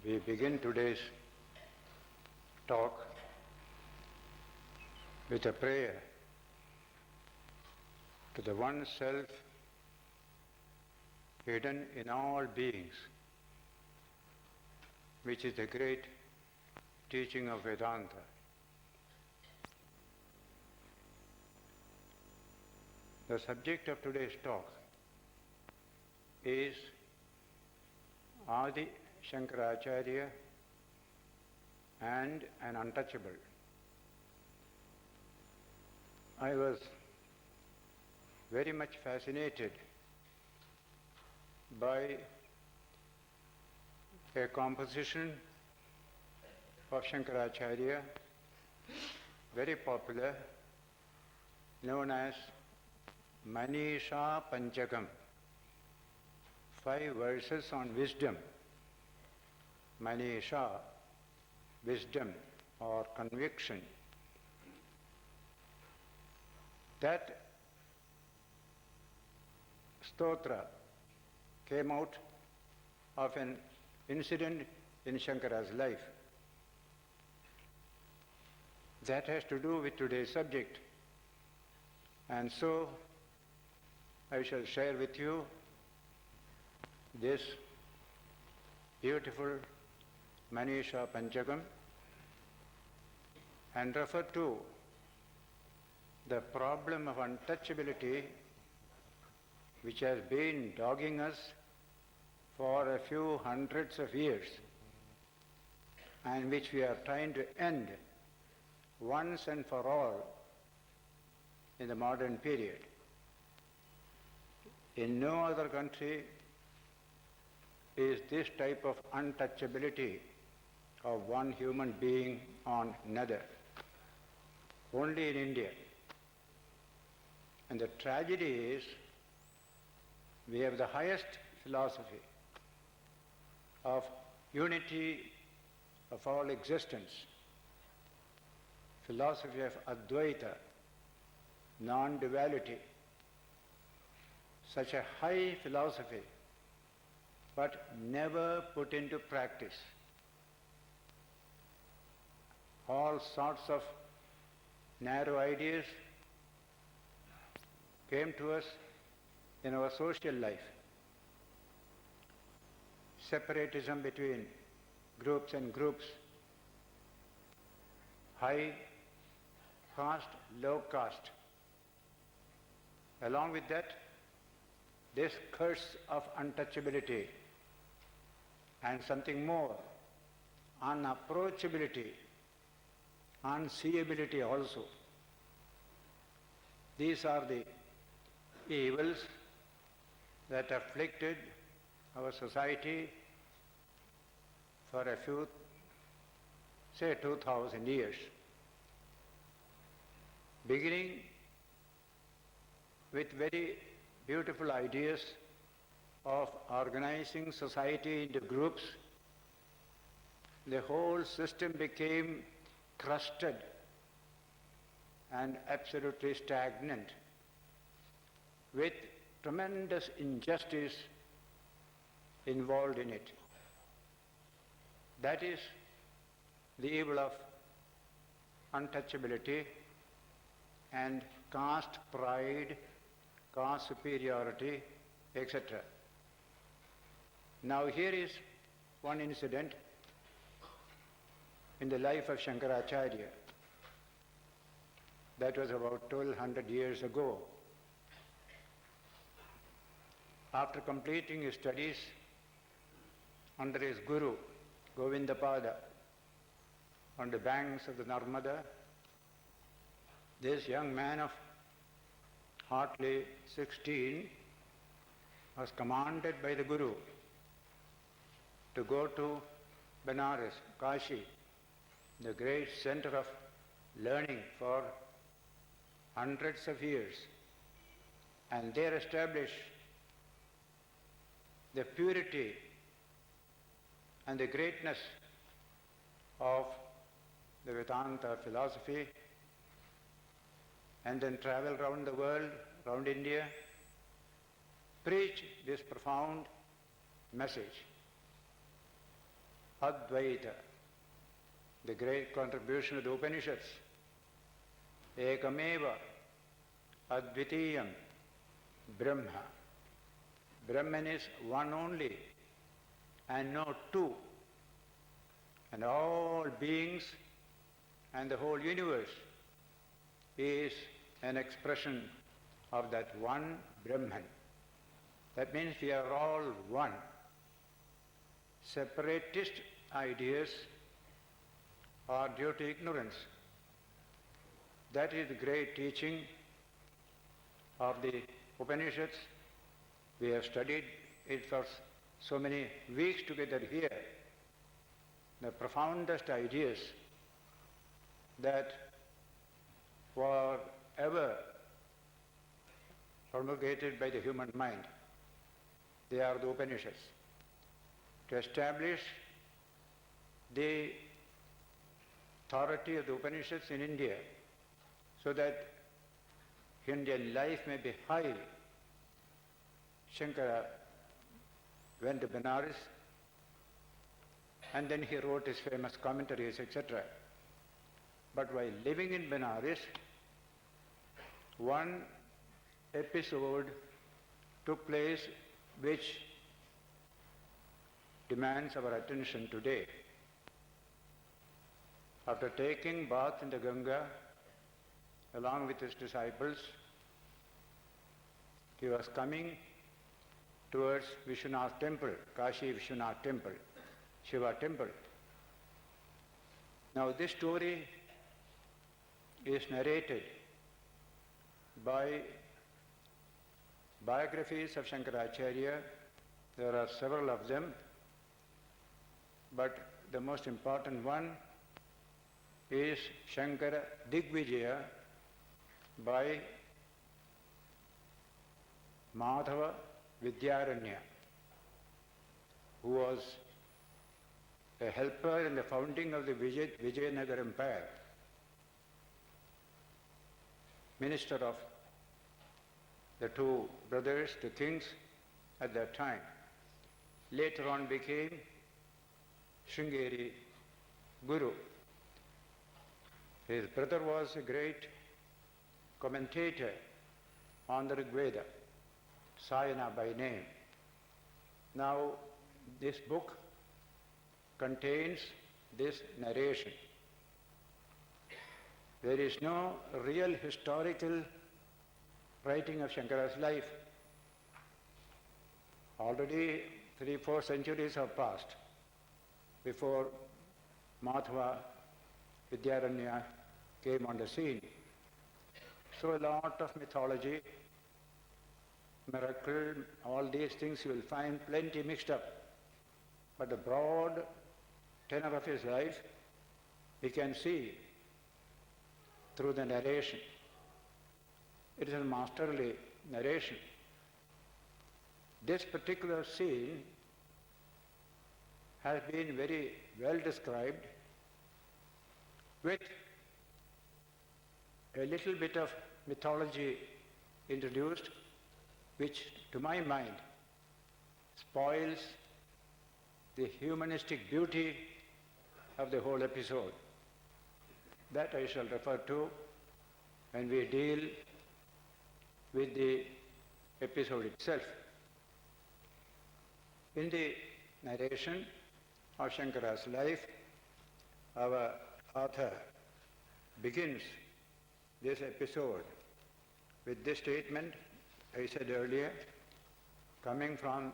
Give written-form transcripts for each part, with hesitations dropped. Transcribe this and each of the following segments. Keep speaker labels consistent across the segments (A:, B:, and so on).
A: We begin today's talk with a prayer to the one self hidden in all beings, which is the great teaching of Vedanta. The subject of today's talk is Adi Shankaracharya and an untouchable. I was very much fascinated by a composition of Shankaracharya, very popular, known as Manisha Panchakam, 5 verses on wisdom. Manisha, wisdom or conviction. That stotra came out of an incident in Shankara's life. That has to do with today's subject. And so I shall share with you this beautiful Manisha Panchakam and refer to the problem of untouchability which has been dogging us for a few hundreds of years and which we are trying to end once and for all in the modern period. In no other country is this type of untouchability of one human being on another. Only in India. And the tragedy is we have the highest philosophy of unity of all existence, philosophy of Advaita, non-duality, such a high philosophy, but never put into practice. All sorts of narrow ideas came to us in our social life. Separatism between groups and groups, high caste, low caste. Along with that, this curse of untouchability and something more, unapproachability, unseeability also. These are the evils that afflicted our society for a few, say 2000 years. Beginning with very beautiful ideas of organizing society into groups, the whole system became crusted and absolutely stagnant, with tremendous injustice involved in it. That is the evil of untouchability and caste pride, caste superiority, etc. Now here is one incident in the life of Shankaracharya. That was about 1200 years ago. After completing his studies under his guru, Govindapada, on the banks of the Narmada, this young man of hardly 16 was commanded by the guru to go to Benares, Kashi, the great center of learning for hundreds of years, and there establish the purity and the greatness of the Vedanta philosophy, and then travel around the world, around India, preach this profound message Advaita, the great contribution of the Upanishads. Ekameva, Advitiyam, Brahma. Brahman is one only and no two. And all beings and the whole universe is an expression of that one Brahman. That means we are all one. Separatist ideas are due to ignorance. That is the great teaching of the Upanishads. We have studied it for so many weeks together here. The profoundest ideas that were ever promulgated by the human mind. They are the Upanishads. To establish the authority of the Upanishads in India so that Indian life may be high, Shankara went to Benares and then he wrote his famous commentaries, etc. But while living in Benares, one episode took place which demands our attention today. After taking bath in the Ganga, along with his disciples, he was coming towards Vishwanath temple, Kashi Vishwanath temple, Shiva temple. Now this story is narrated by biographies of Shankaracharya. There are several of them, but the most important one is Shankara Digvijaya by Madhava Vidyaranya, who was a helper in the founding of the Vijayanagar Empire, minister of the two brothers, the kings at that time. Later on became Sringeri Guru. His brother was a great commentator on the Rig Veda, Sayana by name. Now, this book contains this narration. There is no real historical writing of Shankara's life. Already 3-4 centuries have passed before Madhava Vidyaranya came on the scene. So a lot of mythology, miracle, all these things you will find plenty mixed up. But the broad tenor of his life, we can see through the narration. It is a masterly narration. This particular scene has been very well described with a little bit of mythology introduced, which to my mind spoils the humanistic beauty of the whole episode. That I shall refer to when we deal with the episode itself. In the narration of Shankara's life, our author begins this episode with this statement I said earlier, coming from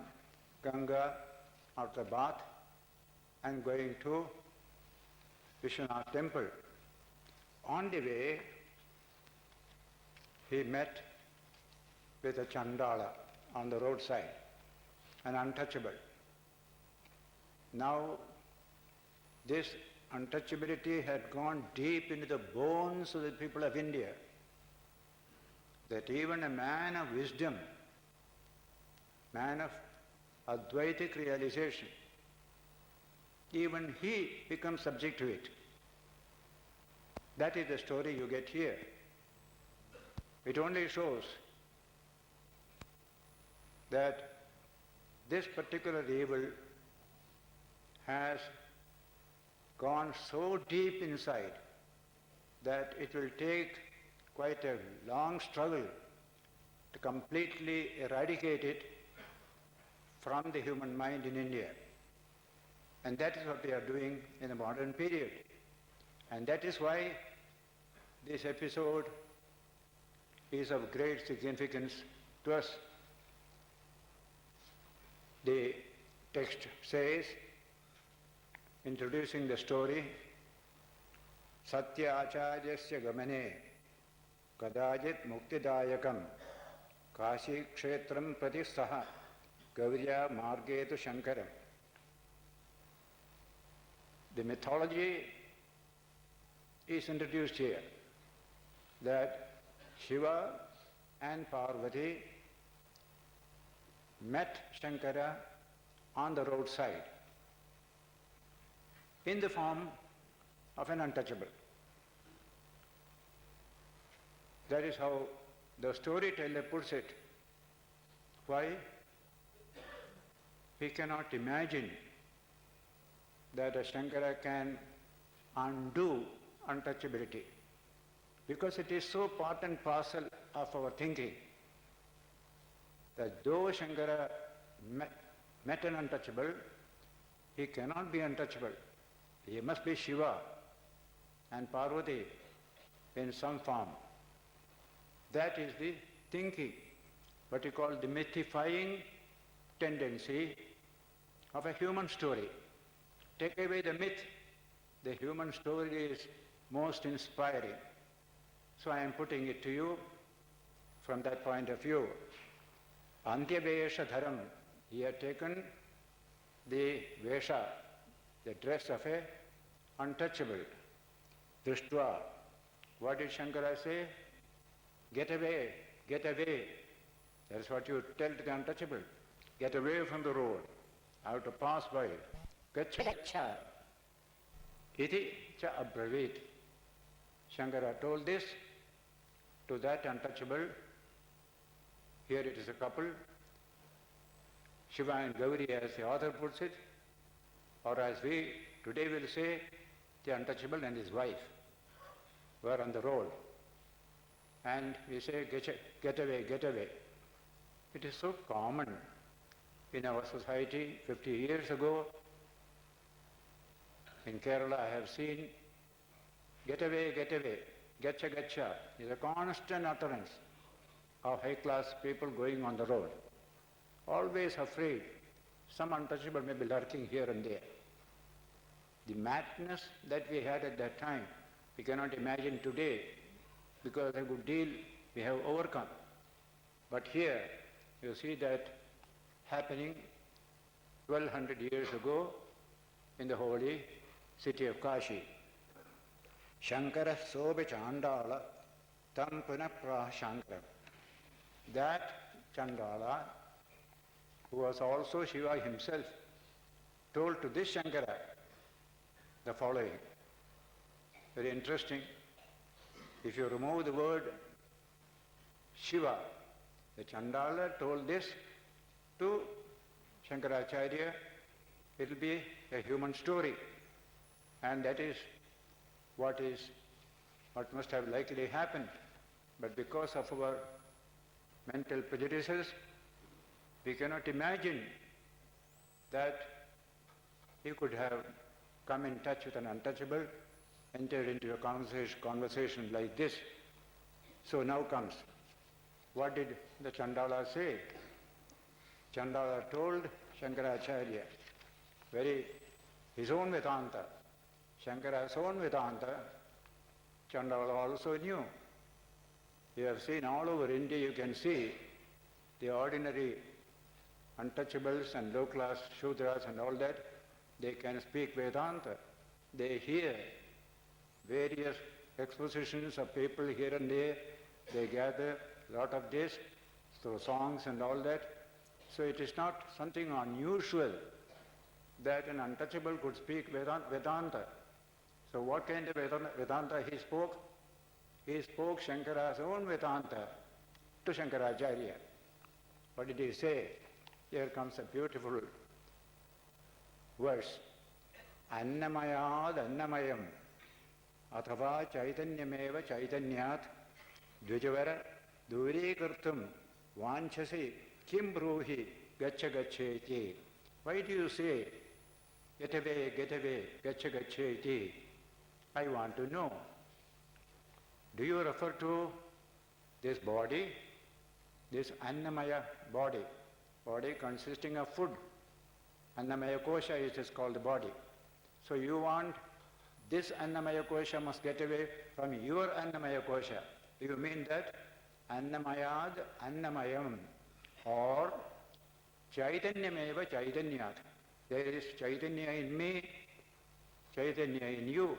A: Ganga after bath and going to Vishwanath temple. On the way, he met with a Chandala on the roadside, an untouchable. Now, this untouchability had gone deep into the bones of the people of India, that even a man of wisdom, man of Advaitic realization, even he becomes subject to it. That is the story you get here. It only shows that this particular evil has gone so deep inside that it will take quite a long struggle to completely eradicate it from the human mind in India. And that is what we are doing in the modern period. And that is why this episode is of great significance to us. The text says, introducing the story, Satya Acharyasya Gamane Kadajit Muktidayakam Kashi Kshetram Prati Saha Gauriya Margetu Shankaram. The mythology is introduced here that Shiva and Parvati met Shankara on the roadside in the form of an untouchable. That is how the storyteller puts it. Why? We cannot imagine that a Shankara can undo untouchability, because it is so part and parcel of our thinking that though Shankara met an untouchable, he cannot be untouchable. He must be Shiva and Parvati in some form. That is the thinking, what you call the mythifying tendency of a human story. Take away the myth, the human story is most inspiring. So I am putting it to you from that point of view. Antyavesha dharam, he had taken the vesha, the dress of a untouchable. Drishtva, what did Shankara say? Get away, get away. That's what you tell to the untouchable. Get away from the road. I have to pass by. Gacha, gacha. Iti cha abravit. Shankara told this to that untouchable. Here it is a couple, Shiva and Gauri, as the author puts it, or as we today will say, the untouchable and his wife were on the road. And we say, get away, get away. It is so common in our society. 50 years ago, in Kerala, I have seen, get away, gacha, gacha, is a constant utterance of high-class people going on the road, always afraid some untouchable may be lurking here and there. The madness that we had at that time, we cannot imagine today, because a good deal we have overcome. But here, you see that happening 1200 years ago in the holy city of Kashi. Shankara sobe chandala tam punah prashankara. That Chandala, who was also Shiva himself, told to this Shankara the following. Very interesting. If you remove the word Shiva, the Chandala told this to Shankaracharya, it will be a human story. And that is what must have likely happened. But because of our mental prejudices, we cannot imagine that he could have come in touch with an untouchable, entered into a conversation like this. So now comes, what did the Chandala say? Chandala told Shankaracharya, his own Vedanta, Shankara's own Vedanta, Chandala also knew. You have seen all over India, you can see the ordinary untouchables and low-class Shudras and all that, they can speak Vedanta. They hear various expositions of people here and there. They gather a lot of this through songs and all that. So it is not something unusual that an untouchable could speak Vedanta. So what kind of Vedanta he spoke? He spoke Shankara's own Vedanta to Shankaracharya. What did he say? Here comes a beautiful verse. अन्नमयाद अन्नमयम अथवा चैतन्यमेव चैतन्यात् द्विजवर दूरीकर्तुं वाञ्छसि किं ब्रूहि गच्छ गच्छेति. Why do you say get away, gaccha gaccheti? I want to know. Do you refer to this body, this Annamaya body consisting of food? Annamaya kosha is called the body. So you want this Annamaya kosha must get away from your Annamaya kosha. Do you mean that? Annamayad Annamayam, or Chaitanyameva Chaitanyat. There is Chaitanya in me, Chaitanya in you.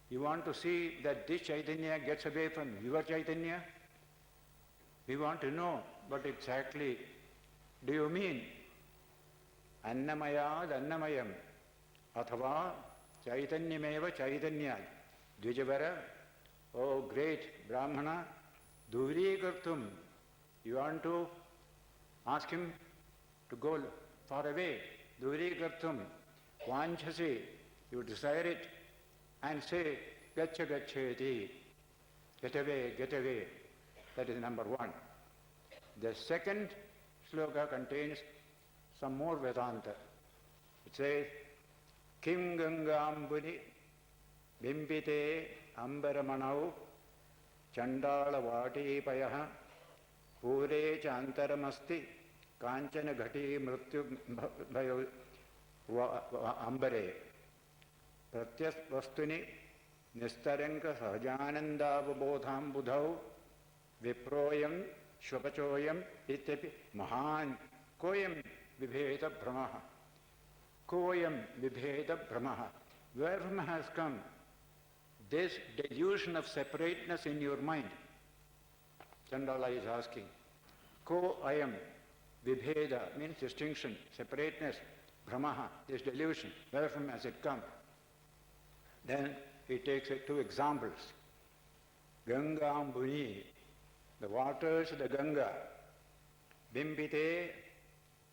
A: You want to see that this Chaitanya gets away from your Chaitanya? We want to know what exactly do you mean? Annamayad Annamayam athava Chaitanyameva Chaitanyat. Dvijavara, oh great Brahmana, Durikartum. You want to ask him to go far away. Durikartum. Vanchasi. You desire it and say, Gaccha gaccheti. Get away, get away. That is number one. The second sloka contains some more Vedanta. It says, Kim Gangambuni Bimbite Ambaramanau Chandala Vati Payaha Pure Chantaramasti Kanchana Ghati Mrityu Bhayo Ambare Pratyas Vastuni Nistaranka Sahajanandavabodham Budhau Viproyam Shvapachoyam Ityapi Mahan Koyam Vibheta Brahmaha. Koyam Vibheta Brahmaha. Where from has come this delusion of separateness in your mind? Chandala is asking. Ko ayam Vibheda means distinction, separateness, Brahmaha, this delusion. Where from has it come? Then he takes two examples. Gangambuni, the waters of the Ganga. Bimbite,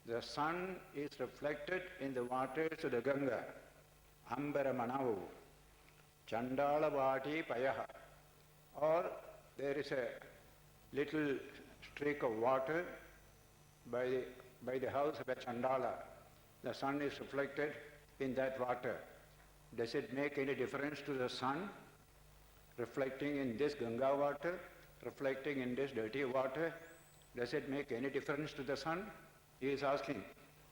A: the sun is reflected in the waters of the Ganga. Ambaramanau, Chandala Vati Payaha. Or there is a little streak of water by the house of a Chandala. The sun is reflected in that water. Does it make any difference to the sun reflecting in this Ganga water, reflecting in this dirty water? Does it make any difference to the sun? He is asking.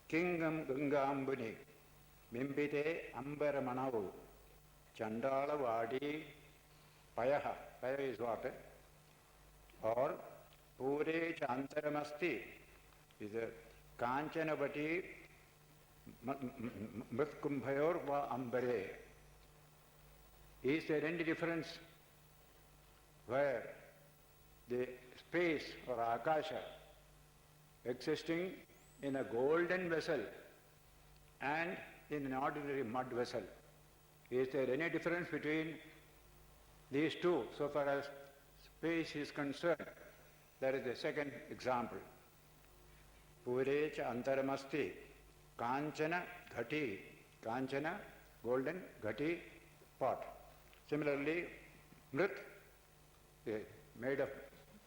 A: Kingam Gangambuni Bimbite Ambaramanau Chandala Vadi Payaha. Paya is water. Or Pure Chantaramasti is a Kanchanavati Mritkumbhayor va Ambare. Is there any difference where the space or Akasha existing in a golden vessel and in an ordinary mud vessel? Is there any difference between these two so far as space is concerned? That is the second example. Purecha antaramasti Kanchana Ghati. Kanchana, golden, Ghati, pot. Similarly, Mrit, made of,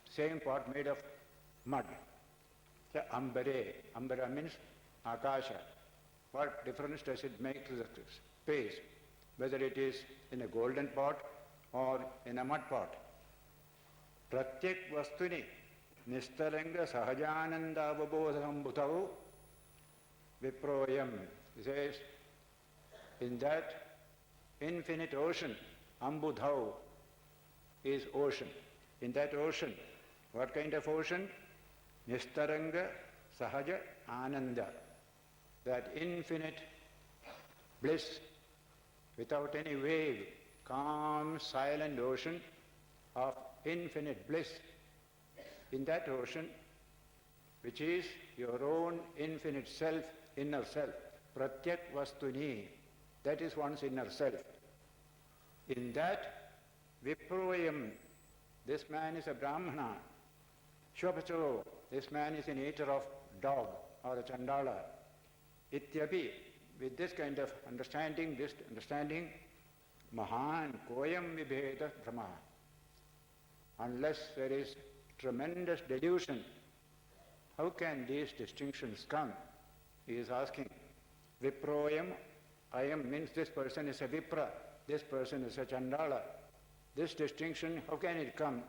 A: same pot made of mud. So, Ambare. Ambara means Akasha. What difference does it make to the space, whether it is in a golden pot or in a mud pot? Pratyak Vastuni Nistaranga Sahajananda Avabodham Bhutau Viproyam. He says, in that infinite ocean, Ambudhau is ocean. In that ocean, what kind of ocean? Nistaranga Sahaja Ananda. That infinite bliss, without any wave, calm, silent ocean of infinite bliss. In that ocean, which is your own infinite self, inner self, Pratyak Vastuni, that is one's inner self. In that, Viproyam, this man is a Brahmana. Shvapacho, this man is an eater of dog or a Chandala. Ityapi, with this kind of understanding, Mahan Koyam Vibheda Brahma. Unless there is tremendous delusion, how can these distinctions come? He is asking. Viproyam Ayam means this person is a Vipra, this person is a Chandala. This distinction, how can it come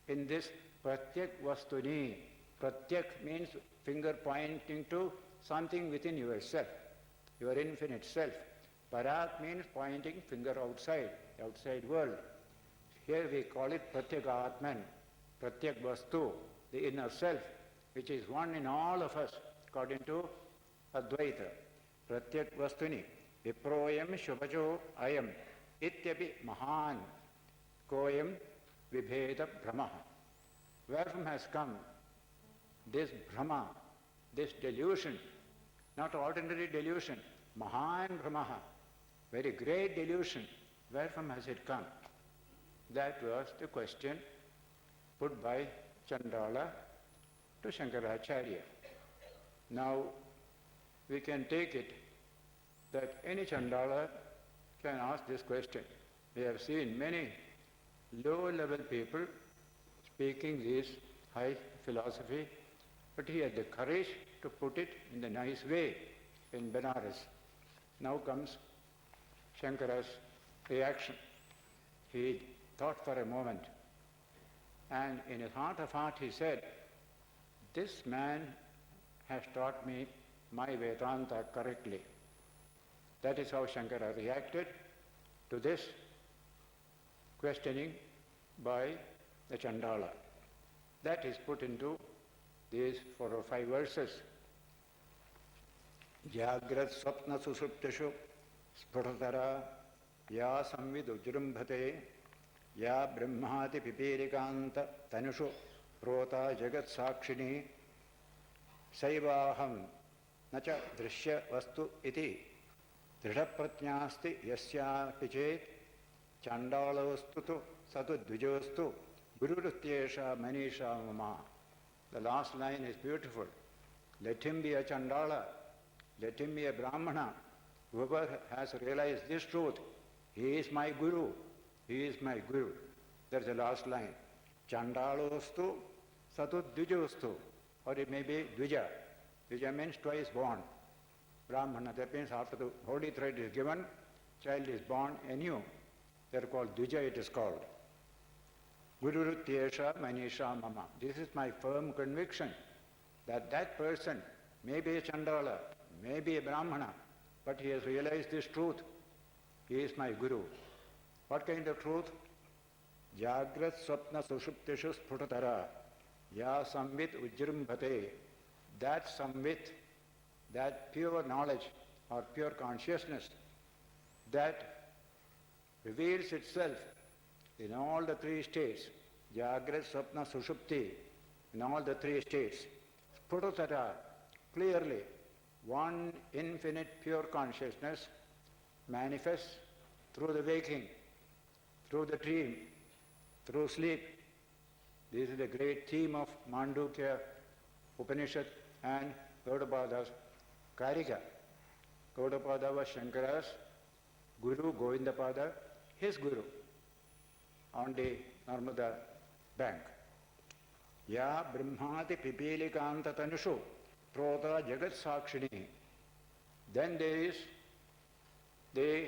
A: in this Pratyak Vastuni? Pratyak means finger pointing to something within yourself, your infinite self. Parak means pointing finger outside, the outside world. Here we call it Pratyak Atman, Pratyak Vastu, the inner self, which is one in all of us, according to Advaita. Pratyak Vastuni, Viproyam Shubhajo Ayam, Ityapi Mahan, Koyam Vibheda Brahma. Wherefrom has come this Brahma, this delusion, not ordinary delusion, Mahan Brahma, very great delusion. Wherefrom has it come? That was the question put by Chandala to Shankaracharya. Now, we can take it that any Chandala can ask this question. We have seen many low-level people speaking this high philosophy, but he had the courage to put it in the nice way in Benares. Now comes Shankara's reaction. He thought for a moment, and in his heart of heart he said, this man has taught me my Vedanta correctly. That is how Shankara reacted to this questioning by the Chandala. That is put into these 4 or 5 verses. Jagrat Swapna Susuptishu Spurtara Ya Samvid Ujrumbhate Ya Brahmati Pipirikanta Tanushu Prota Jagat Sakshini Saivaham Nacha Drishya Vastu Iti Dridhapratyasti Yasya Pichet Chandalastu Satu Dvijostu Gururutyesha Manisha Mama. The last line is beautiful. Let him be a Chandala, let him be a Brahmana. Whoever has realized this truth, he is my Guru, he is my Guru. That's the last line. Chandalostu Satu Dvijostu, or it may be Dvija. Dvija means twice born. Brahmana, that means after the holy thread is given, child is born anew. They are called Dvija, it is called. Gururutyesha Manisha Mama. This is my firm conviction that that person may be a Chandala, may be a Brahmana, but he has realized this truth. He is my Guru. What kind of truth? Jagrat Swapna Sushuptishu Sphutatara Ya Samvit Ujrumbhate. That Samvit, that pure knowledge or pure consciousness that reveals itself in all the 3 states, Jagrat, Swapna, Sushupti, in all the 3 states, Sphutatara, clearly, one infinite pure consciousness manifests through the waking, through the dream, through sleep. This is the great theme of Mandukya Upanishad and Gaudapada's Karika. Gaudapada was Shankara's Guru, Govindapada, his Guru, on the Narmada bank. Ya Brahmati Pipilikanta Tanushu Prota Jagat Sakshini. Then there is the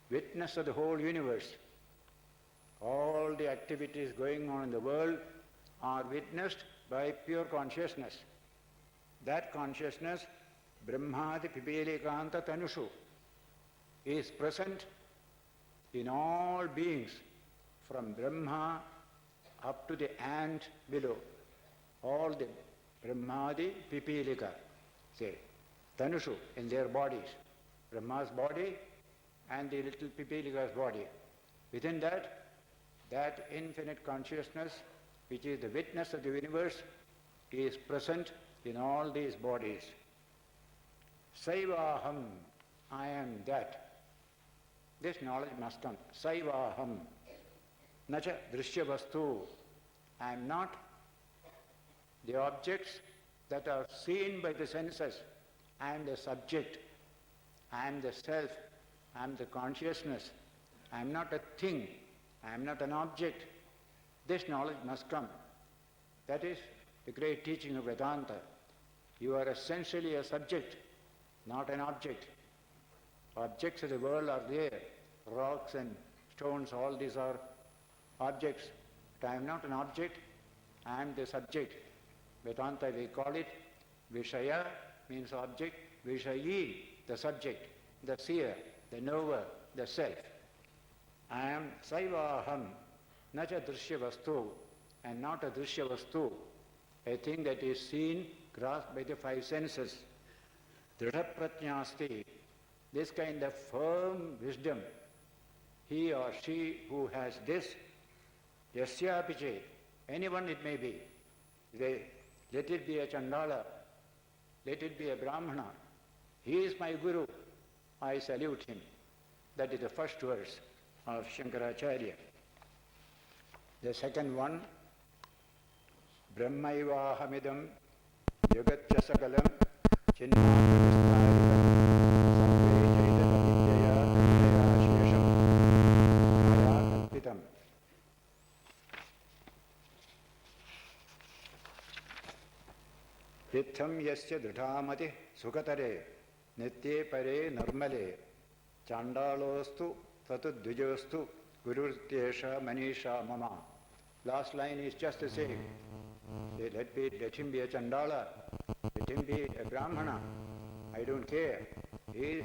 A: witness of the whole universe. All the activities going on in the world are witnessed by pure consciousness. That consciousness, Brahmati Pipilikanta Tanushu, is present in all beings, from Brahma up to the ant below. All the Brahmadi Pipilika, say, Tanushu, in their bodies. Brahma's body and the little Pipilika's body. Within that, that infinite consciousness, which is the witness of the universe, is present in all these bodies. Saivaham, I am that. This knowledge must come. Saivaham. Nacha drishya vastu. I am not the objects that are seen by the senses. I am the subject. I am the self, I am the consciousness, I am not a thing, I am not an object. This knowledge must come. That is the great teaching of Vedanta. You are essentially a subject, not an object. Objects of the world are there. Rocks and stones, all these are objects. But I am not an object, I am the subject. Vedanta, we call it Vishaya, means object. Vishayi, the subject, the seer, the knower, the self. I am Saivaham, not a Drishya Vastu, and not a Drishya Vastu, a thing that is seen, grasped by the five senses. Dridha Pratnyasti, this kind of firm wisdom, he or she who has this, Yasyapiche, anyone it may be, let it be a Chandala, let it be a Brahmana, he is my Guru, I salute him. That is the first verse of Shankaracharya. The second one, Brahmaivahamidam Jagatya Sakalam Chinnamavistarikam Sarve Jaitatavidyaya Vidyaya Shesham Maya Kalpitam. Titham yasya dridhamati sukatare nitye pare narmale chandalostu tatu dvijostu gurutyesha manisha mama. Last line is just the same. Let him be a Chandala, let him be a Brahmana, I don't care. He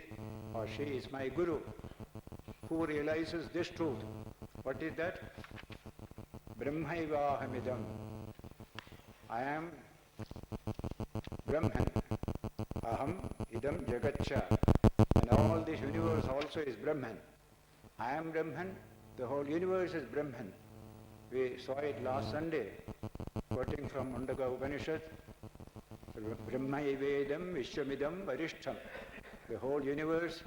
A: or she is my Guru. Who realizes this truth? What is that? Brahmaivahamidam. I am Brahman. Aham idam jagatcha. And all this universe also is Brahman. I am Brahman, the whole universe is Brahman. We saw it last Sunday, quoting from Mundaka Upanishad, Brahmaivedam Vishwamidam Varishtham. The whole universe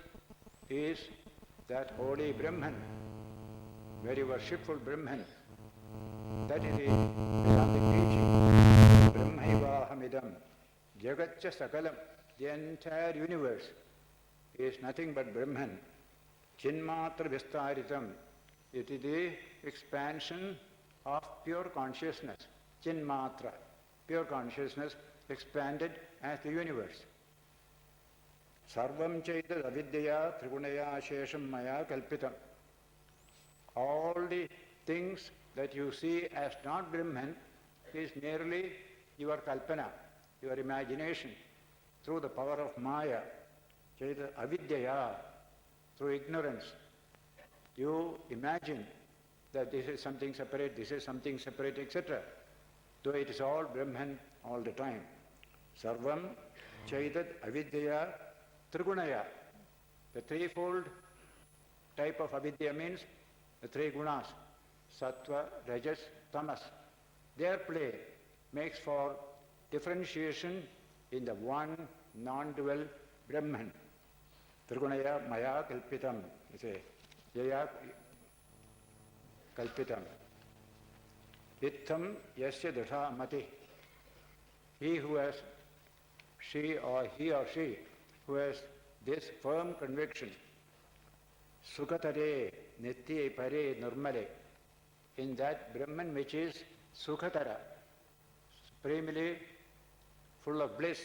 A: is that holy Brahman, very worshipful Brahman. That is the Vedantic teaching. Brahmaivahamidam Jagatcha Sakalam. The entire universe is nothing but Brahman. Chinmatra Vistaritam. It is the expansion of pure consciousness. Chinmatra, pure consciousness expanded as the universe. Sarvam chaitad avidyaya trigunaya shesham maya kalpitam. All the things that you see as not Brahman is merely your kalpana, your imagination, through the power of Maya, chaitad avidyaya, through ignorance. You imagine that this is something separate, this is something separate, etc. Though it is all Brahman all the time. Sarvam chaitad avidyaya trigunaya. The threefold type of avidya means the three gunas, sattva, rajas, tamas. Their play makes for differentiation in the one non-dual Brahman. Trigunaya maya kalpitam. Yaya kalpitam. Itham yasya drisha mati. He who has, he or she who has this firm conviction, sukatare nitye pare nirmale, in that Brahman which is sukatara, supremely full of bliss,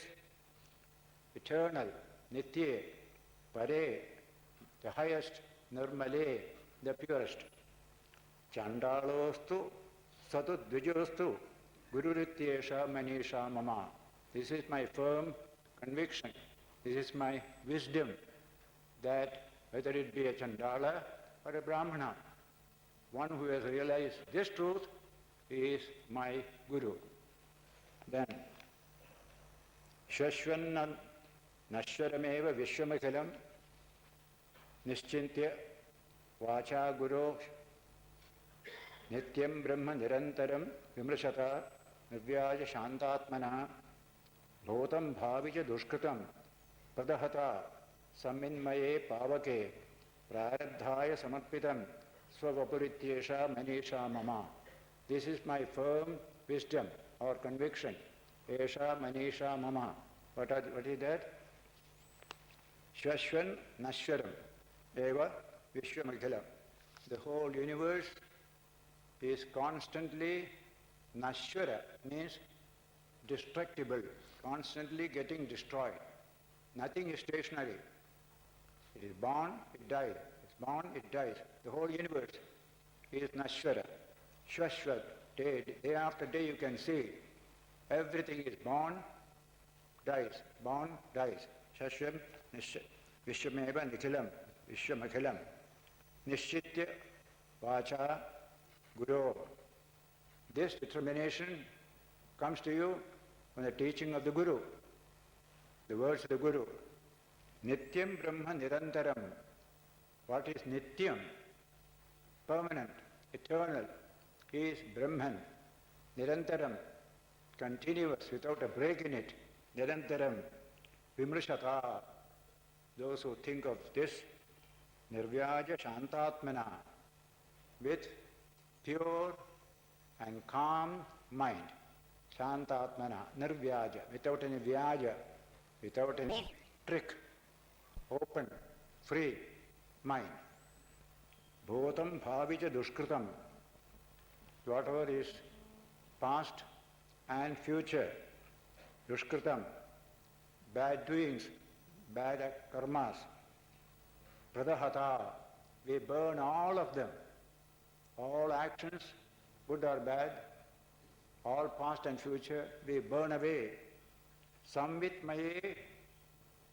A: eternal, nitye, pare, the highest, nirmale, the purest. Chandalostu satu dvijostu gururityesha manisha mama. This is my firm conviction, this is my wisdom, that whether it be a Chandala or a Brahmana, one who has realized this truth is my Guru. Then, Shashvan Nashwarameva Vishwamakhalam Nischintya Vacha Guru Nityam Brahma Nirantaram Vimrashata Nivyaja Shantatmana Bhotam Bhavija Dushkritam Pradahata Saminmaye Pavake Prarabdhaya Samarpitam Swavapurityesha Manisha Mama. This is my firm wisdom or conviction. Esha Manisha Mama. What is that? Shashvan Nashwaram Eva Vishwamakhilam. The whole universe is constantly Nashwara, means destructible, constantly getting destroyed. Nothing is stationary. It is born, it dies. It's born, it dies. The whole universe is Nashwara. Shashvat, day after day you can see everything is born, dies, born, dies. Shashvam, Vishwameva Nikhilam, Vishwamakhilam. Nishchitya Vacha Guru. This determination comes to you from the teaching of the Guru, the words of the Guru. Nityam Brahma Nirantaram. What is Nityam? Permanent, eternal. He is Brahman. Nirantaram, continuous, without a break in it. Nirantaram. Vimrishata. Those who think of this, Nirvyaja Shantatmana, with pure and calm mind. Shantatmana, Nirvyaja, without any vyaja, without any trick, open, free mind. Bhutam bhavija dushkritam. Whatever is past and future, dushkritam, bad doings, bad karmas, pradahata, we burn all of them. All actions, good or bad, all past and future, we burn away. Samvit maye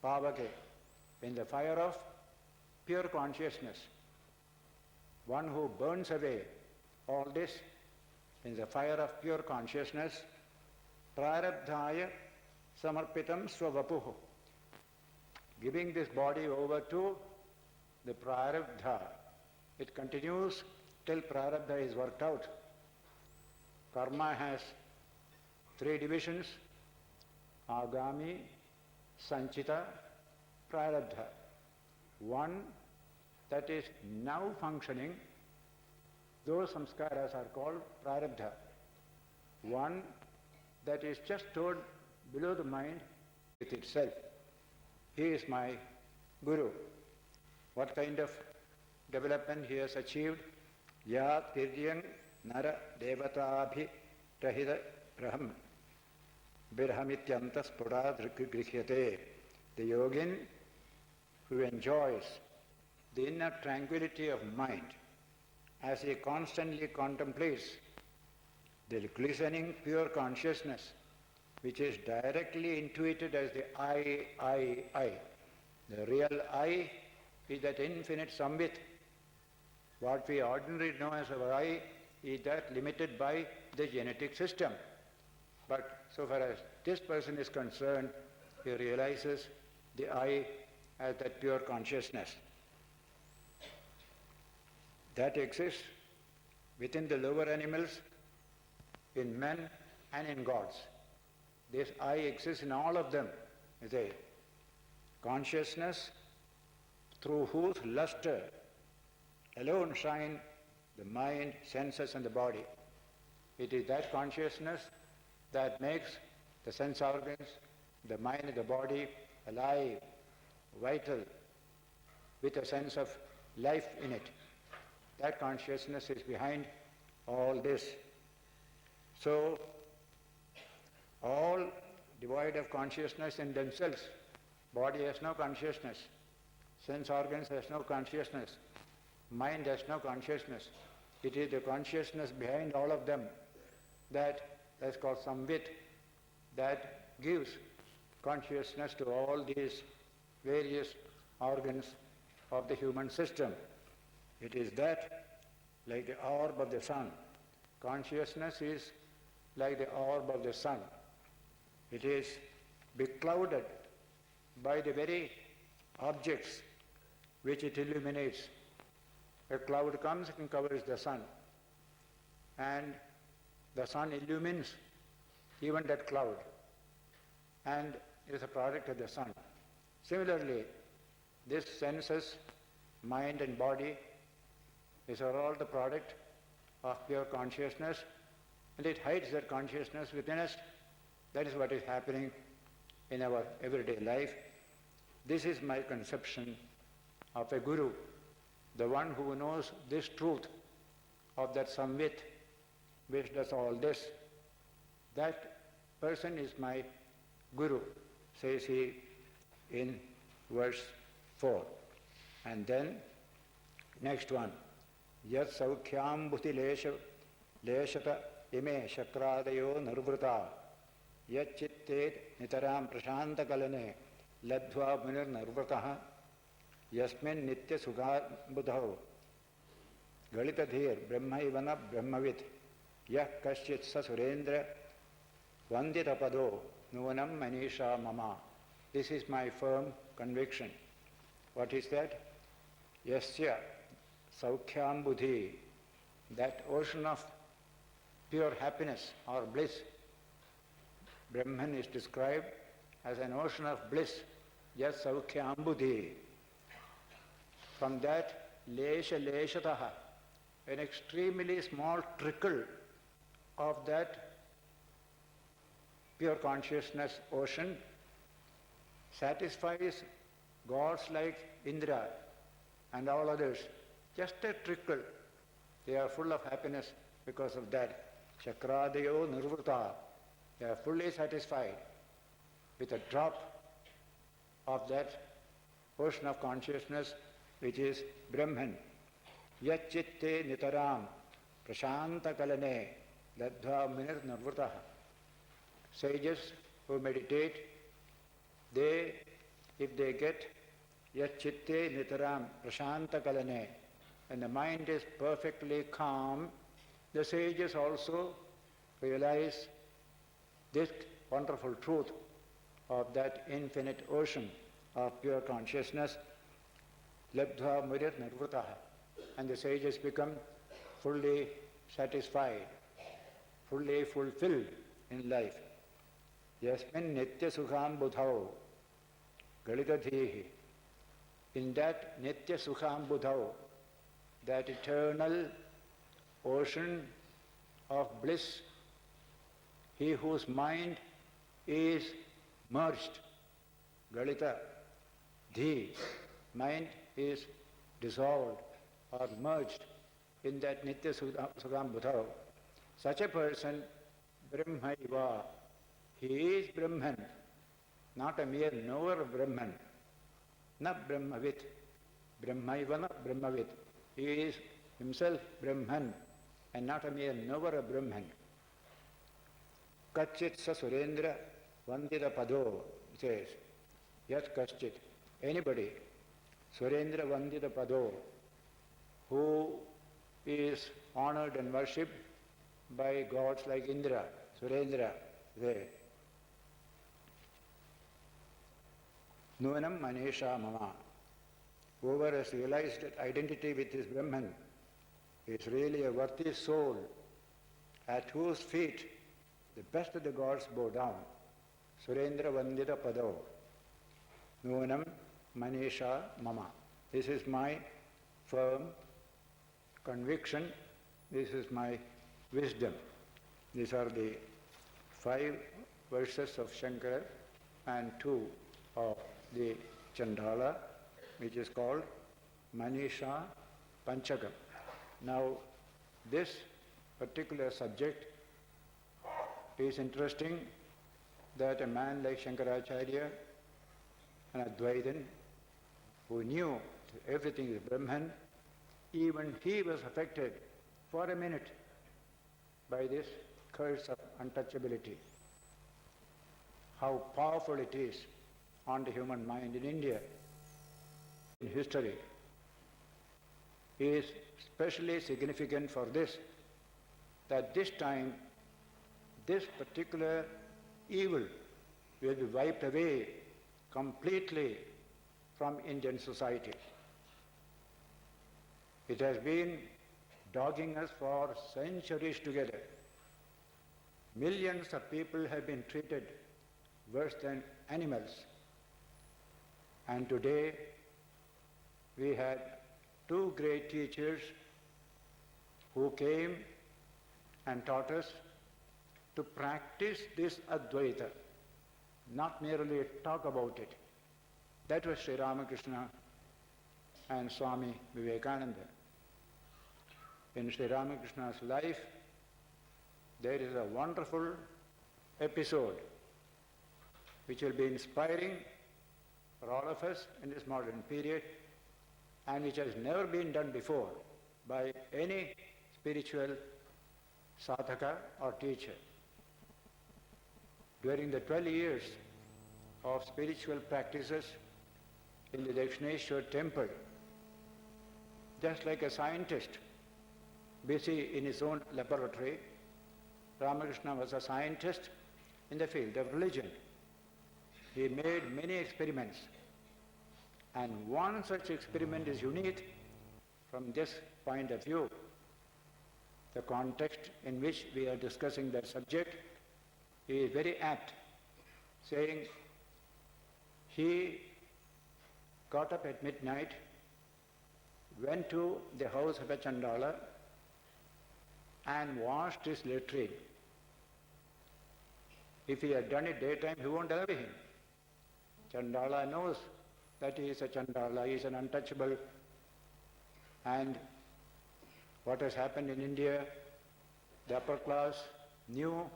A: pavake, in the fire of pure consciousness. One who burns away all this in the fire of pure consciousness, prarabdhaya samarpitam swavapuhu, giving this body over to the prarabdha. It continues till prarabdha is worked out. Karma has three divisions: agami, sanchita, prarabdha. One that is now functioning, those samskaras are called prarabdha. One that is just stored below the mind with itself. He is my Guru. What kind of development he has achieved? Yat tiryang nara devatabhi rahida braham birhamityantas purad grikhyate. The yogin who enjoys the inner tranquility of mind as he constantly contemplates the glistening pure consciousness which is directly intuited as the I. The real I is that infinite Samvit. What we ordinarily know as our I is that limited by the genetic system. But so far as this person is concerned, he realizes the I as that pure consciousness. That exists within the lower animals, in men and in gods. This I exists in all of them. Is a consciousness through whose luster alone shine the mind, senses and the body. It is that consciousness that makes the sense organs, the mind and the body alive, vital, with a sense of life in it. That consciousness is behind all this. So, all devoid of consciousness in themselves. Body has no consciousness. Sense organs has no consciousness. Mind has no consciousness. It is the consciousness behind all of them that is called Samvit, that gives consciousness to all these various organs of the human system. It is that, like the orb of the sun. Consciousness is like the orb of the sun. It is beclouded by the very objects which it illuminates. A cloud comes and covers the sun, and the sun illumines even that cloud, and is a product of the sun. Similarly, this senses, mind and body, these are all the product of pure consciousness, and it hides that consciousness within us. That is what is happening in our everyday life. This is my conception of a guru, the one who knows this truth of that Samvit, which does all this. That person is my guru, says he in verse 4. And then, next one, Yat saukhyam bhuti leshata ime shakradayo nirvrita yat chitte nitaram prashanta kalane ladhva munir nirvritaha yasmin nitya sukha buddhau galitadhir brahmaivana brahmavit yah kaschit sa surendra vandita pado nuvanam manisha mama. This is my firm conviction. What is that? Yasya saukhyam buddhi, that ocean of pure happiness or bliss. Brahman is described as an ocean of bliss. Yas saukhyam buddhi. From that, lesha leshataha, an extremely small trickle of that pure consciousness ocean satisfies gods like Indra and all others. Just a trickle. They are full of happiness because of that. Chakradayo nirvrita. They are fully satisfied with a drop of that ocean of consciousness which is Brahman. Yat chitte nitaram prashanta kalane ladhva munir nirvritaha. Sages who meditate, they, if they get yat chitte nitaram prashanta kalane, and the mind is perfectly calm, the sages also realize this wonderful truth of that infinite ocean of pure consciousness, labdhva murir nirvritaha, and the sages become fully satisfied, fully fulfilled in life. Yasmin nitya sukham buddhau galitadhihi. In that nitya sukham buddhau, that eternal ocean of bliss, he whose mind is merged, galita, dhi, mind is dissolved or merged in that nitya sukham buddhau. Such a person, brahmaiva, he is Brahman, not a mere knower of Brahman, na brahmavit, brahmaiva na brahmavit. He is himself Brahman and not a mere knower of Brahman. Kachit sa surendra vandita pado, it says, yat kachit, anybody, surendra vandita pado, who is honored and worshipped by gods like Indra, Surendra, there. Nuvanam manisha mama. Whoever has realized that identity with his Brahman is really a worthy soul at whose feet the best of the gods bow down. Surendra Vandita Pado. Nuvanam Manisha Mama. This is my firm conviction. This is my wisdom. These are the 5 verses of Shankara and 2 of the Chandala, which is called Manisha Panchakam. Now, this particular subject is interesting, that a man like Shankaracharya, an Advaitin, who knew everything is Brahman, even he was affected for a minute by this curse of untouchability. How powerful it is on the human mind in India. In history is especially significant for this, that this time this particular evil will be wiped away completely from Indian society. It has been dogging us for centuries together. Millions of people have been treated worse than animals. And today we had 2 great teachers who came and taught us to practice this Advaita, not merely talk about it. That was Sri Ramakrishna and Swami Vivekananda. In Sri Ramakrishna's life, there is a wonderful episode which will be inspiring for all of us in this modern period and which has never been done before by any spiritual sadhaka or teacher. During the 12 years of spiritual practices in the Dakshineshwar temple, just like a scientist busy in his own laboratory, Ramakrishna was a scientist in the field of religion. He made many experiments, and one such experiment is unique from this point of view. The context in which we are discussing that subject is very apt, saying he got up at midnight, went to the house of a Chandala and washed his latrine. If he had done it daytime, he won't allow him. Chandala knows that he is a Chandala, he is an untouchable. And what has happened in India, the upper class knew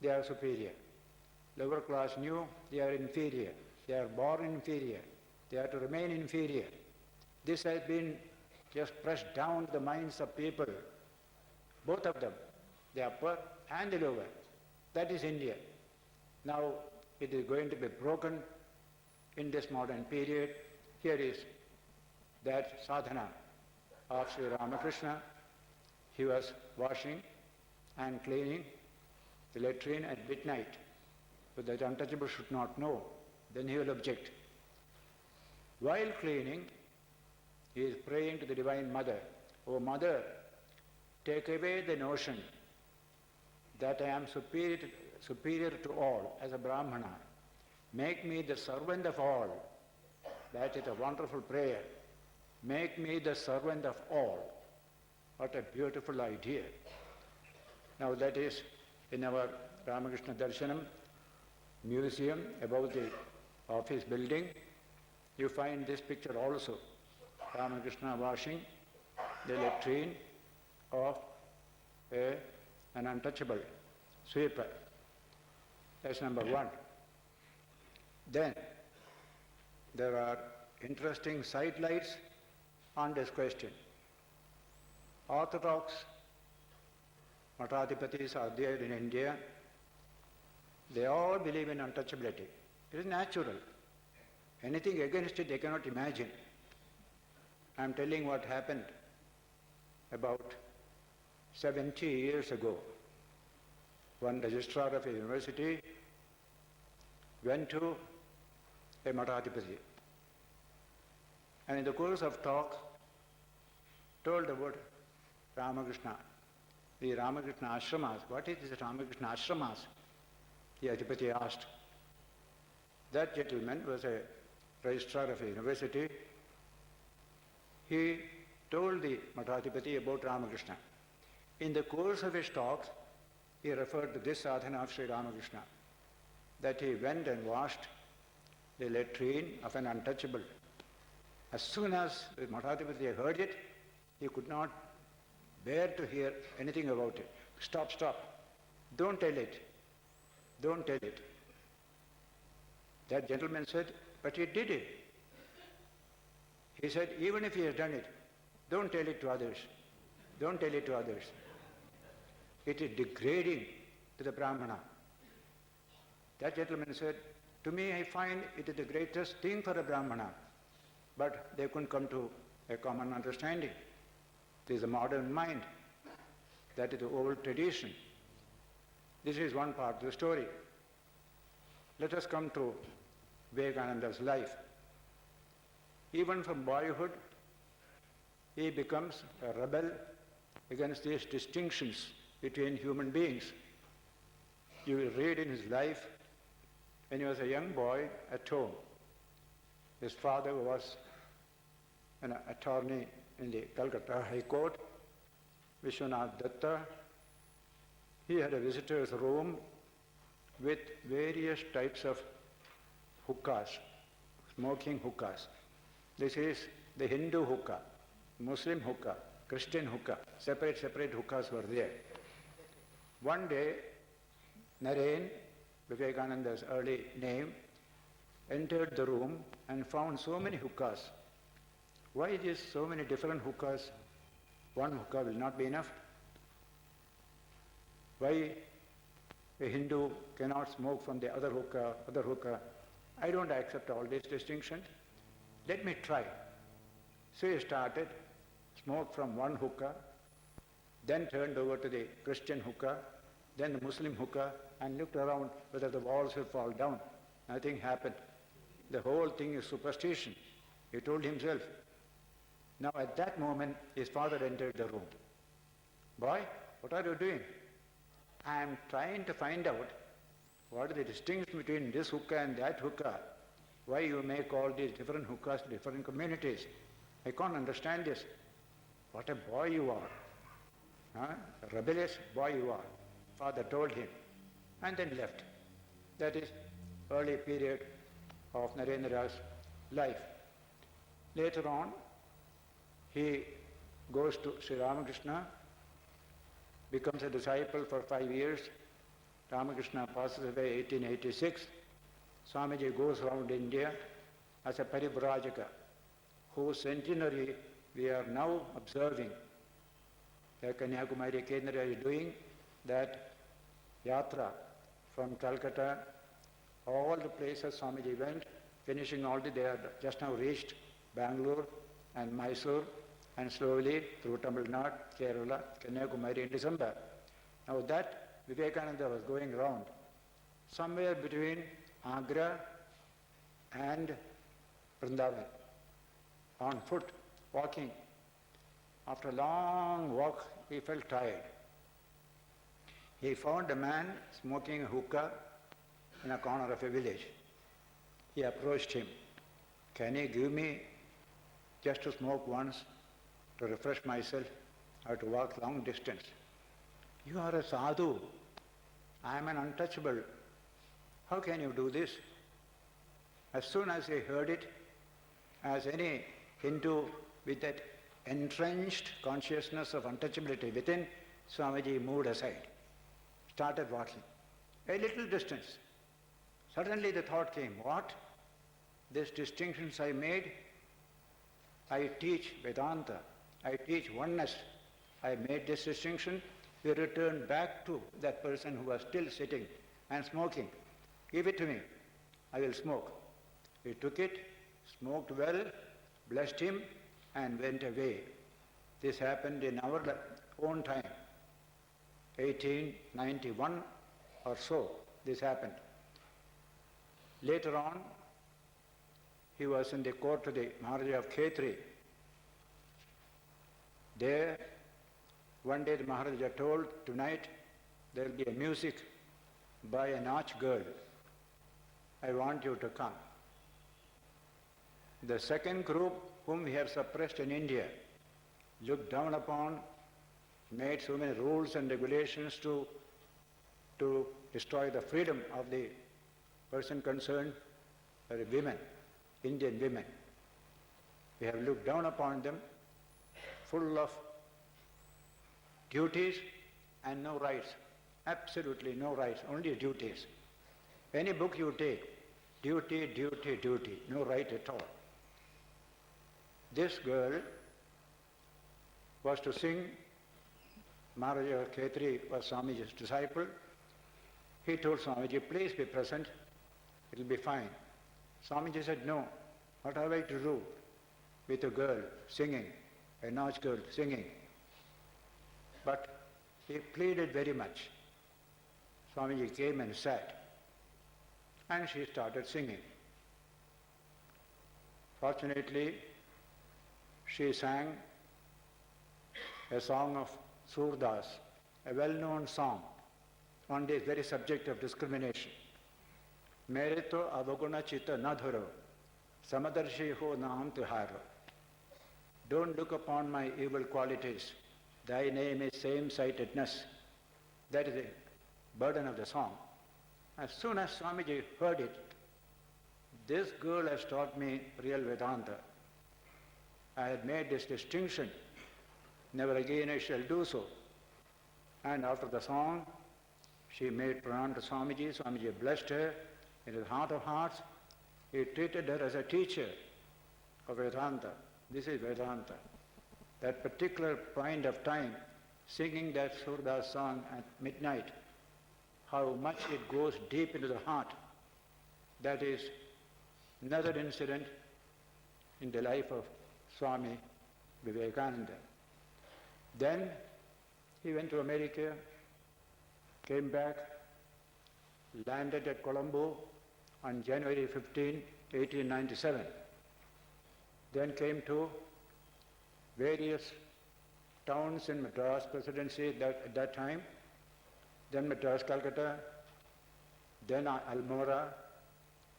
A: they are superior. Lower class knew they are inferior. They are born inferior. They are to remain inferior. This has been just pressed down the minds of people, both of them, the upper and the lower. That is India. Now it is going to be broken in this modern period. Here is that sadhana of Sri Ramakrishna. He was washing and cleaning the latrine at midnight, so that the untouchable should not know. Then he will object. While cleaning, he is praying to the Divine Mother, "O Mother, take away the notion that I am superior to all as a Brahmana. Make me the servant of all." That is a wonderful prayer. Make me the servant of all. What a beautiful idea. Now that is in our Ramakrishna Darshanam museum above the office building. You find this picture also. Ramakrishna washing the latrine of an untouchable sweeper. That's number one. Then there are interesting sidelights on this question. Orthodox Matadipatis are there in India. They all believe in untouchability. It is natural. Anything against it they cannot imagine. I am telling what happened about 70 years ago. One registrar of a university went to a Matadipati and in the course of talk told about Ramakrishna, the Ramakrishna ashramas. What is this Ramakrishna ashramas? The Adipati asked. That gentleman was a registrar of a university. He told the Matadipati about Ramakrishna. In the course of his talk, he referred to this sadhana of Sri Ramakrishna, that he went and washed the latrine of an untouchable. As soon as the Matadipati heard it, he could not bear to hear anything about it. Stop, stop. Don't tell it. Don't tell it. That gentleman said, but he did it. He said, even if he has done it, don't tell it to others. Don't tell it to others. It is degrading to the Brahmana. That gentleman said, to me I find it is the greatest thing for a Brahmana. But they couldn't come to a common understanding. This is a modern mind. That is the old tradition. This is one part of the story. Let us come to Vivekananda's life. Even from boyhood, he becomes a rebel against these distinctions between human beings. You will read in his life, when he was a young boy at home, his father was an attorney in the Calcutta High Court, Vishwanath Datta. He had a visitor's room with various types of hookahs, smoking hookahs. This is the Hindu hookah, Muslim hookah, Christian hookah. Separate hookahs were there. One day, Naren, Vivekananda's early name, entered the room and found so many hookahs. Why is this so many different hookahs? One hookah will not be enough. Why a Hindu cannot smoke from the other hookah? I don't accept all these distinctions. Let me try. So he started, smoked from one hookah, then turned over to the Christian hookah, then the Muslim hookah, and looked around whether the walls will fall down. Nothing happened. The whole thing is superstition, he told himself. Now at that moment, his father entered the room. Boy, what are you doing? I am trying to find out what is the distinction between this hookah and that hookah. Why you make all these different hookahs, different communities? I can't understand this. What a boy you are. A rebellious boy you are. Father told him, and then left. That is early period of Narendra's life. Later on, he goes to Sri Ramakrishna, becomes a disciple for 5 years. Ramakrishna passes away 1886. Swamiji goes around India as a Parivrajaka, whose centenary we are now observing. The Kanyakumari Kendra is doing that yatra from Calcutta, all the places Swamiji went, finishing all they are just now reached Bangalore and Mysore, and slowly through Tamil Nadu, Kerala, Kanyakumari in December. Now that Vivekananda was going round somewhere between Agra and Vrindavan, on foot, walking. After a long walk, he felt tired. He found a man smoking a hookah in a corner of a village. He approached him. Can you give me just to smoke once, to refresh myself? I have to walk long distance. You are a sadhu. I am an untouchable. How can you do this? As soon as he heard it, as any Hindu with that entrenched consciousness of untouchability within, Swamiji moved aside, started walking. A little distance. Suddenly the thought came, what? These distinctions I made, I teach Vedanta, I teach oneness. I made this distinction. We returned back to that person who was still sitting and smoking. Give it to me, I will smoke. He took it, smoked well, blessed him, and went away. This happened in our own time, 1891 or so, this happened. Later on, he was in the court of the Maharaja of Khetri. There, one day the Maharaja told, tonight there will be a music by an arch girl. I want you to come. The second group, whom we have suppressed in India, looked down upon, made so many rules and regulations to destroy the freedom of the person concerned, the women, Indian women. We have looked down upon them, full of duties and no rights, absolutely no rights, only duties. Any book you take, duty, duty, duty, no right at all. This girl was to sing. Maharaja Khetri was Swamiji's disciple. He told Swamiji, please be present, it will be fine. Swamiji said, no, what have I to do with a girl singing, a Naach girl singing? But he pleaded very much. Swamiji came and sat, and she started singing. Fortunately, she sang a song of Surdas, a well-known song on this very subject of discrimination. Mere to avaguna chitta na dharo, samadarshi ho naam tuharo. Don't look upon my evil qualities. Thy name is same-sightedness. That is the burden of the song. As soon as Swamiji heard it, this girl has taught me real Vedanta. I had made this distinction. Never again I shall do so. And after the song, she made pranam to Swamiji. Swamiji blessed her in his heart of hearts. He treated her as a teacher of Vedanta. This is Vedanta. That particular point of time, singing that Surdas song at midnight, how much it goes deep into the heart. That is another incident in the life of Swami Vivekananda. Then he went to America, came back, landed at Colombo on January 15, 1897. Then came to various towns in Madras Presidency at that time, then Madras, Calcutta, then Almora,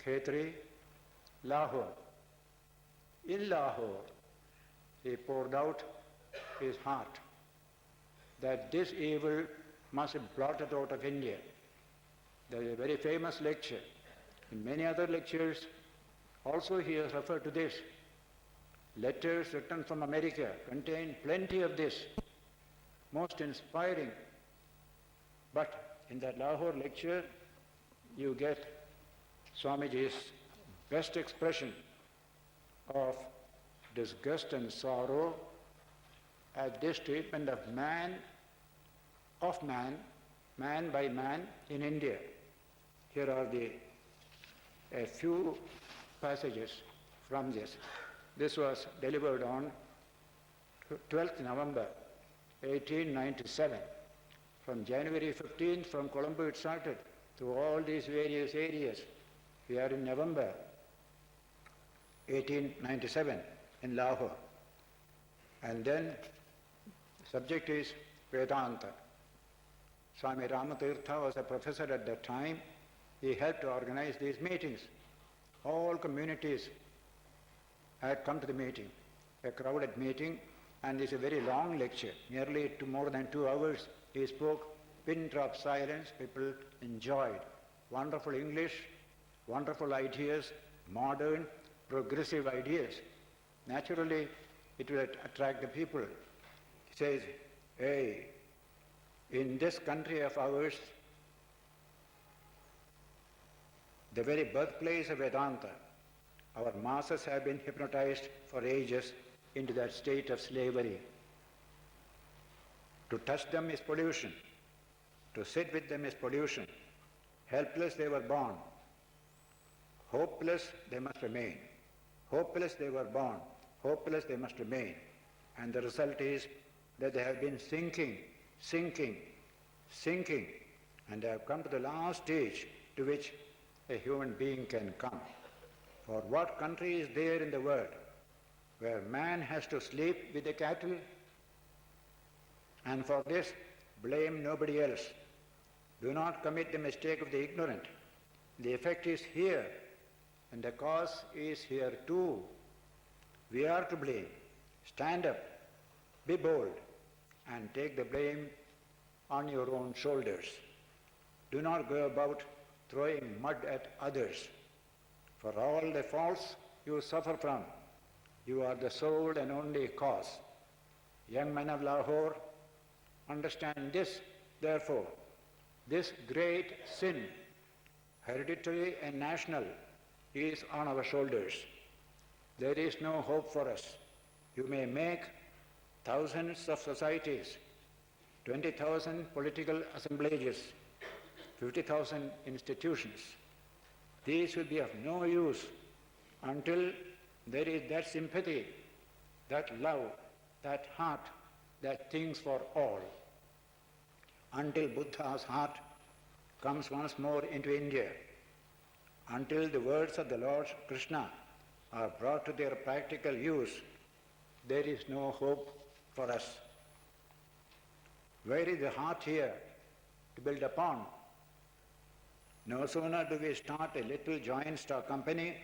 A: Khetri, Lahore. In Lahore, he poured out his heart that this evil must be blotted out of India. There is a very famous lecture. In many other lectures, also he has referred to this. Letters written from America contain plenty of this, most inspiring. But in that Lahore lecture, you get Swamiji's best expression of disgust and sorrow at this treatment of man, man by man in India. Here are a few passages from this. This was delivered on 12th November 1897. From January 15th, from Colombo it started, to all these various areas. We are in November 1897 in Lahore. And then the subject is Vedanta. Swami Ramatirtha was a professor at that time. He helped to organize these meetings. All communities had come to the meeting, a crowded meeting, and it's a very long lecture, nearly more than 2 hours. He spoke, pin drop silence, people enjoyed. Wonderful English, wonderful ideas, modern, progressive ideas. Naturally, it will attract the people. He says, hey, in this country of ours, the very birthplace of Vedanta, our masses have been hypnotized for ages into that state of slavery. To touch them is pollution. To sit with them is pollution. Helpless they were born. Hopeless they must remain. Hopeless they were born. Hopeless they must remain. And the result is that they have been sinking, and they have come to the last stage to which a human being can come. For what country is there in the world where man has to sleep with the cattle? And for this, blame nobody else. Do not commit the mistake of the ignorant. The effect is here, and the cause is here too. We are to blame. Stand up, be bold, and take the blame on your own shoulders. Do not go about throwing mud at others. For all the faults you suffer from, you are the sole and only cause. Young men of Lahore, understand this, therefore, this great sin, hereditary and national, is on our shoulders. There is no hope for us. You may make thousands of societies, 20,000 political assemblages, 50,000 institutions. These will be of no use until there is that sympathy, that love, that heart that thinks for all. Until Buddha's heart comes once more into India, until the words of the Lord Krishna are brought to their practical use, there is no hope for us. Where is the heart here to build upon? No sooner do we start a little joint stock company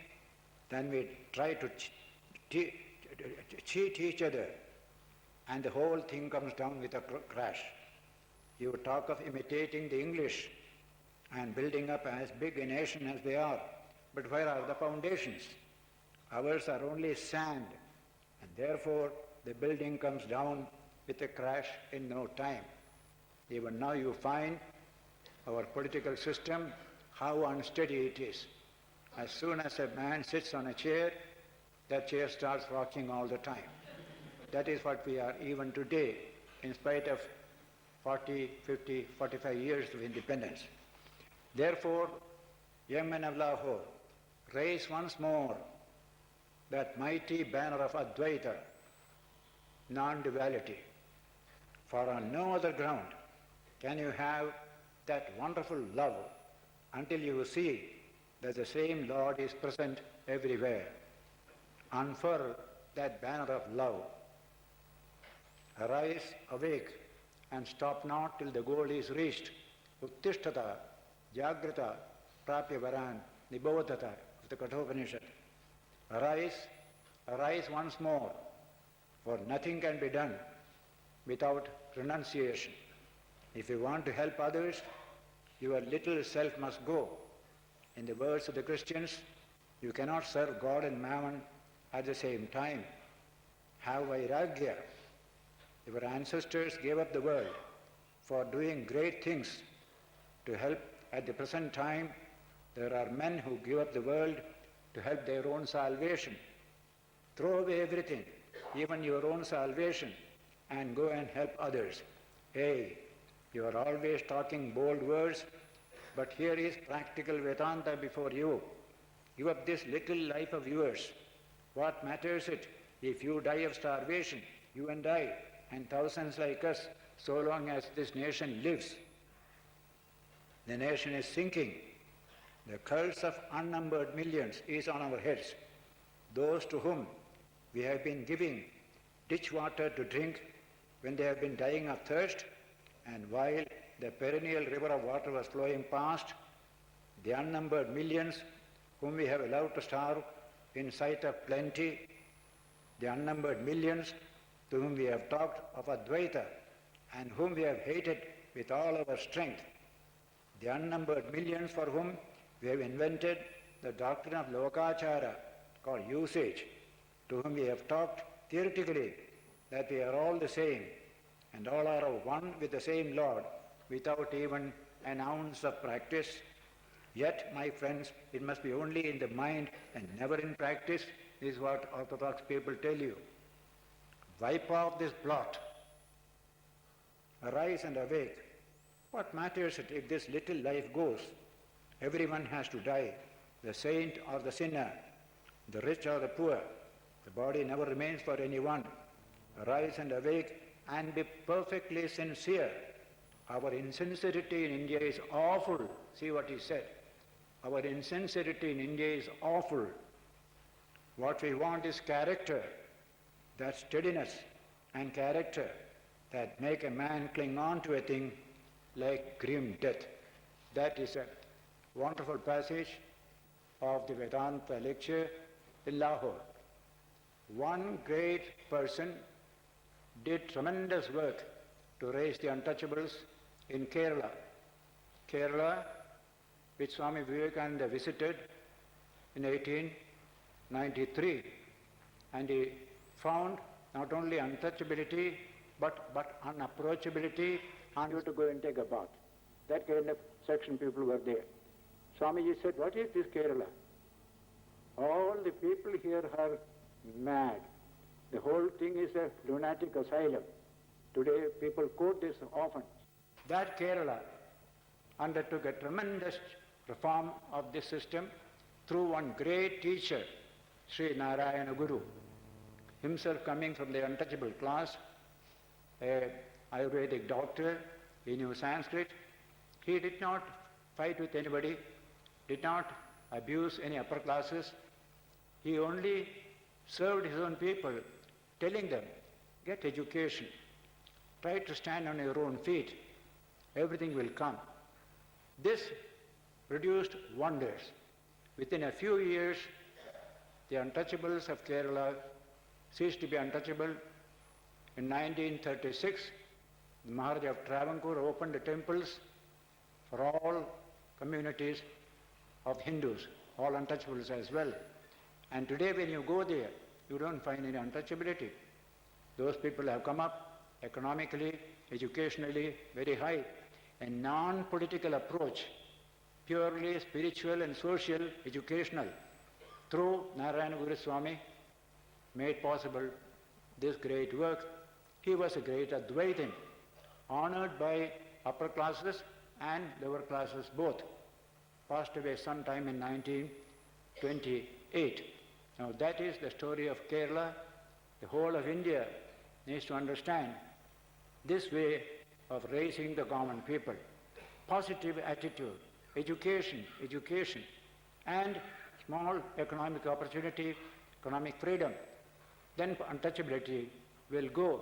A: than we try to cheat each other, and the whole thing comes down with a crash. You talk of imitating the English and building up as big a nation as they are. but where are the foundations? Ours are only sand, and therefore the building comes down with a crash in no time. Even now you find our political system, how unsteady it is. As soon as a man sits on a chair, that chair starts rocking all the time. That is what we are even today, in spite of 40, 50, 45 years of independence. Therefore, young men of Lahore, raise once more that mighty banner of Advaita, non-duality. For on no other ground can you have that wonderful love until you see that the same Lord is present everywhere. Unfurl that banner of love. Arise, awake, and stop not till the goal is reached. Uttishtata, Jagrata, Prapya Varan, Nibodhata of the Kathopanishad. Arise, arise once more, for nothing can be done without renunciation. If you want to help others, your little self must go. In the words of the Christians, you cannot serve God and Mammon at the same time. Have Vairagya. Your ancestors gave up the world for doing great things to help. At the present time, there are men who give up the world to help their own salvation. Throw away everything, even your own salvation, and go and help others. Hey, you are always talking bold words, but here is practical Vedanta before you. Give up this little life of yours. What matters it if you die of starvation, you and I, and thousands like us, so long as this nation lives? The nation is sinking. The curse of unnumbered millions is on our heads. Those to whom we have been giving ditch water to drink when they have been dying of thirst, and while the perennial river of water was flowing past, the unnumbered millions whom we have allowed to starve in sight of plenty, the unnumbered millions to whom we have talked of Advaita and whom we have hated with all our strength, the unnumbered millions for whom we have invented the doctrine of Lokachara, called usage, to whom we have talked theoretically that we are all the same and all are one with the same Lord without even an ounce of practice. Yet, my friends, it must be only in the mind and never in practice, is what Orthodox people tell you. Wipe off this blot. Arise and awake. What matters it if this little life goes? Everyone has to die, the saint or the sinner, the rich or the poor. The body never remains for anyone. Arise and awake and be perfectly sincere. Our insincerity in India is awful. See what he said. Our insincerity in India is awful. What we want is character, that steadiness and character that make a man cling on to a thing like grim death. That is a wonderful passage of the Vedanta lecture in Lahore. One great person did tremendous work to raise the untouchables in Kerala. Kerala, which Swami Vivekananda visited in 1893, and he found not only untouchability but unapproachability, and you to go and take a bath. That kind of section people were there. Swamiji said, what is this Kerala? All the people here are mad. The whole thing is a lunatic asylum. Today people quote this often. That Kerala undertook a tremendous reform of this system through one great teacher, Sri Narayana Guru, himself coming from the untouchable class, a Ayurvedic doctor. He knew Sanskrit. He did not fight with anybody, did not abuse any upper classes. He only served his own people, telling them, get education, try to stand on your own feet, everything will come. This produced wonders. Within a few years, the untouchables of Kerala ceased to be untouchable. In 1936, the Maharaja of Travancore opened the temples for all communities of Hindus. all untouchables as well. And today when you go there, you don't find any untouchability. Those people have come up economically, educationally, very high. A non-political approach, purely spiritual and social, educational, through Narayana Guru Swami, made possible this great work. He was a great Advaitin, honored by upper classes and lower classes both. Passed away sometime in 1928. Now that is the story of Kerala. The whole of India needs to understand this way of raising the common people. Positive attitude, education, and small economic opportunity, economic freedom. Then untouchability will go.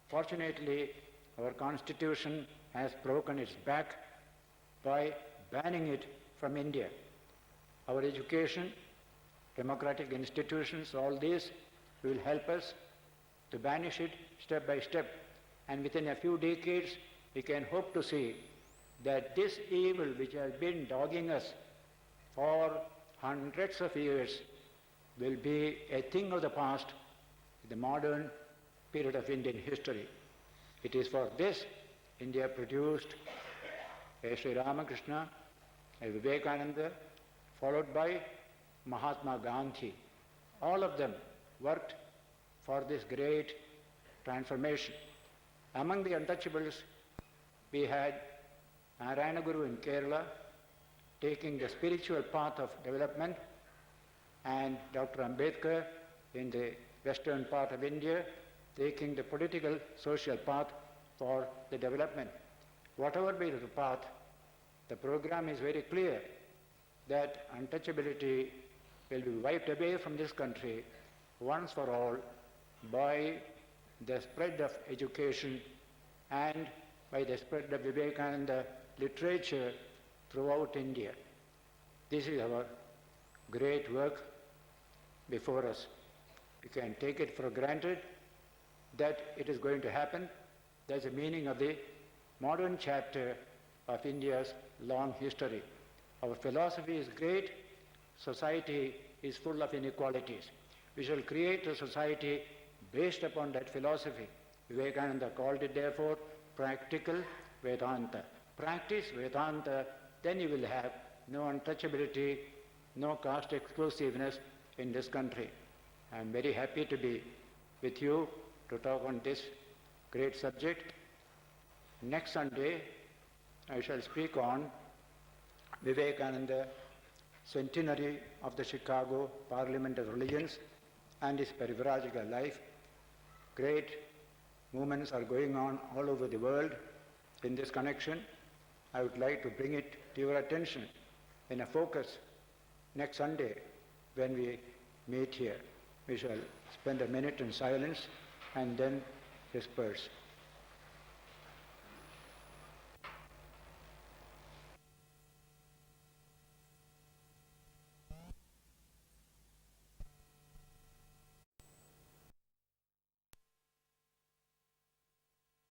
A: Fortunately, our constitution has broken its back by banning it from India. Our education, democratic institutions, all these will help us to banish it step by step. And within a few decades, we can hope to see that this evil which has been dogging us for hundreds of years will be a thing of the past in the modern period of Indian history. It is for this India produced a Sri Ramakrishna, a Vivekananda, followed by Mahatma Gandhi. All of them worked for this great transformation. Among the untouchables, we had Narayana Guru in Kerala taking the spiritual path of development, and Dr. Ambedkar in the western part of India taking the political, social path for the development. Whatever be the path, the program is very clear that untouchability will be wiped away from this country once for all by the spread of education and by the spread of Vivekananda literature throughout India. This is our great work before us. We can take it for granted that it is going to happen. That's the meaning of the modern chapter of India's long history. Our philosophy is great, society is full of inequalities. We shall create a society based upon that philosophy. Vivekananda called it therefore practical Vedanta. Practice Vedanta, then you will have no untouchability, no caste exclusiveness in this country. I am very happy to be with you to talk on this great subject. Next Sunday, I shall speak on Vivekananda centenary of the Chicago Parliament of Religions and his Parivrajika life. Great movements are going on all over the world in this connection. I would like to bring it to your attention in a focus next Sunday when we meet here. We shall spend a minute in silence and then disperse.